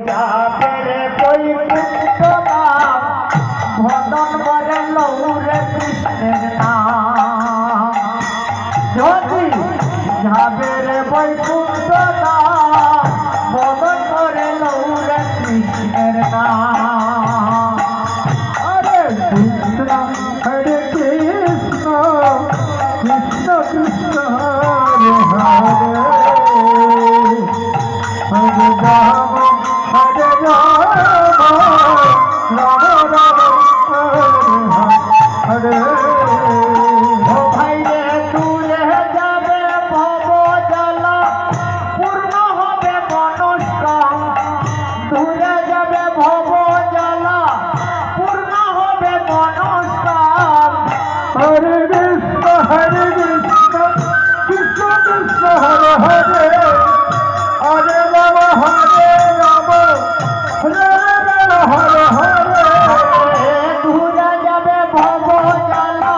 যাবে রে বৈকুণ্ঠ ধাম ভজন করে লৌরে কৃষ্ণের নাম যদি যাবে রে বৈকুণ্ঠ ধাম ভজন করে লৌরে কৃষ্ণের নাম হরে কৃষ্ণ হরে কৃষ্ণ কৃষ্ণ কৃষ্ণ হরে হরে হরে রাম হরে রাম রাম রাম হরে হরে ও ভাই রে দূরে যাবে ভব জ্বালা পূর্ণ হবে মনস্কাম দূরে যাবে ভব জ্বালা পূর্ণ হবে মনস্কাম হরে কৃষ্ণ কৃষ্ণ কৃষ্ণ হরে হরে হরে রাম হরে রাম রাম রাম হরে হরে দূরে যাবে ভব জ্বালা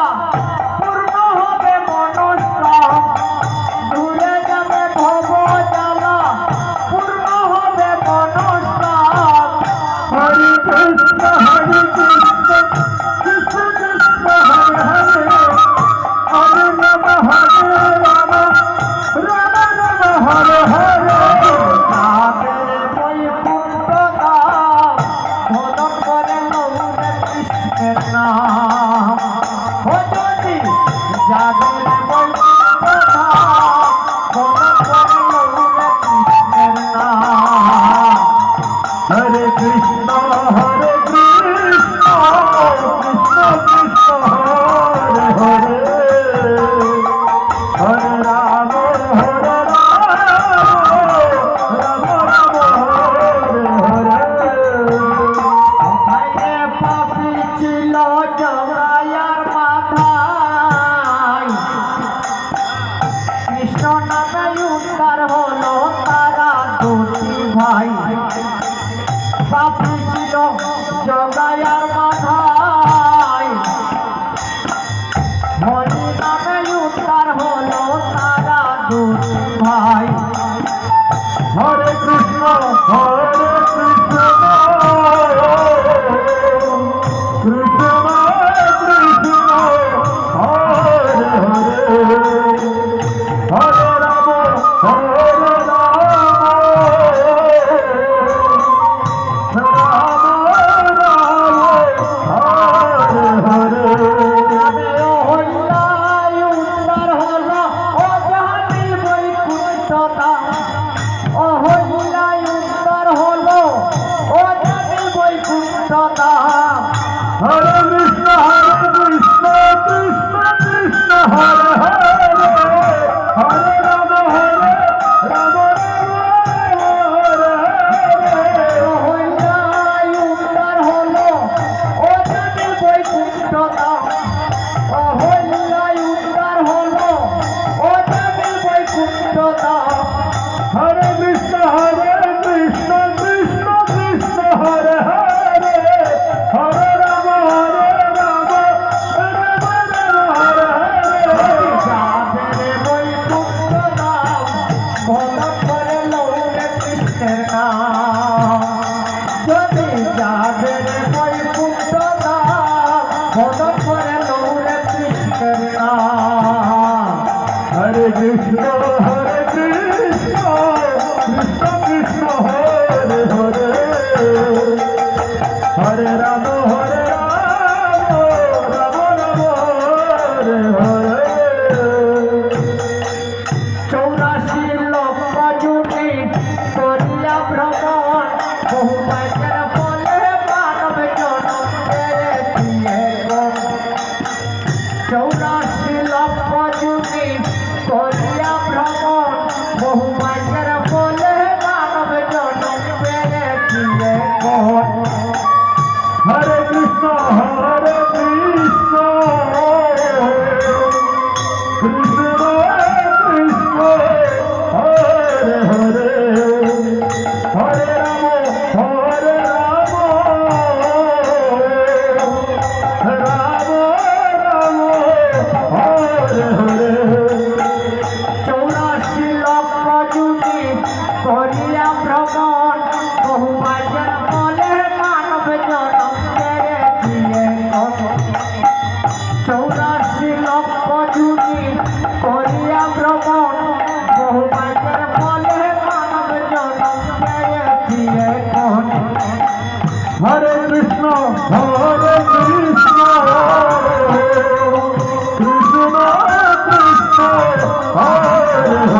পূর্ণ হবে মনস্কাম দূরে যাবে ভব জ্বালা পূর্ণ হবে মনস্কাম হরে কৃষ্ণ কৃষ্ণ কৃষ্ণ হরে হরে হরে রাম হরে রাম রাম রাম হরে হরে যাবে বৈকুণ্ঠ ধাম ভজন করে লৌরে কৃষ্ণের নাম ও যদি যাবে বৈকুণ্ঠ ধাম ভজন করে লৌরে কৃষ্ণের নাম হরে কৃষ্ণ কৃষ্ণ কৃষ্ণ হরে হরে হরে রাম রাম রাম হরে হরে ভাইরে পাপি ছিল জগায়ার মাথায় কৃষ্ণ নামে উদ্ধার হলো তারা দুটি ভাই পাপি ছিল জগায়ার মাথায় হরি নামে উদ্ধার হলো তারা দুটি ভাই হরে কৃষ্ণ কৃষ্ণ কৃষ্ণ হরে হরে হরে রাম হরে হরে কৃষ্ণ কৃষ্ণ কৃষ্ণ হরে হরে হরে রাম রাম হরে হরে কৃষ্ণ কৃষ্ণ কৃষ্ণ হরে হরে হরে রাম রাম হরে হরে যদি যাবে রে বৈকুণ্ঠ ধাম ভজন করে লৌরে কৃষ্ণের নাম হরে কৃষ্ণ কৃষ্ণ কৃষ্ণ হরে হরে হরে রাম রাম রাম হরে হরে 84 লক্ষ জুটি করিয়া ভ্রমণ বহু পাইকার ফলে মানব জনম পেয়েছিয়ে 84 লক্ষ জুটি করিয়া ভ্রমণ বহু পাইকার ফলে মানব জনম পেয়েছিয়ে হরে কৃষ্ণ কৃষ্ণ কৃষ্ণ কৃষ্ণ হরে হরে হরে রাম দেখি এখন হরে কৃষ্ণ হরে কৃষ্ণ কৃষ্ণ কৃষ্ণ হরে হরে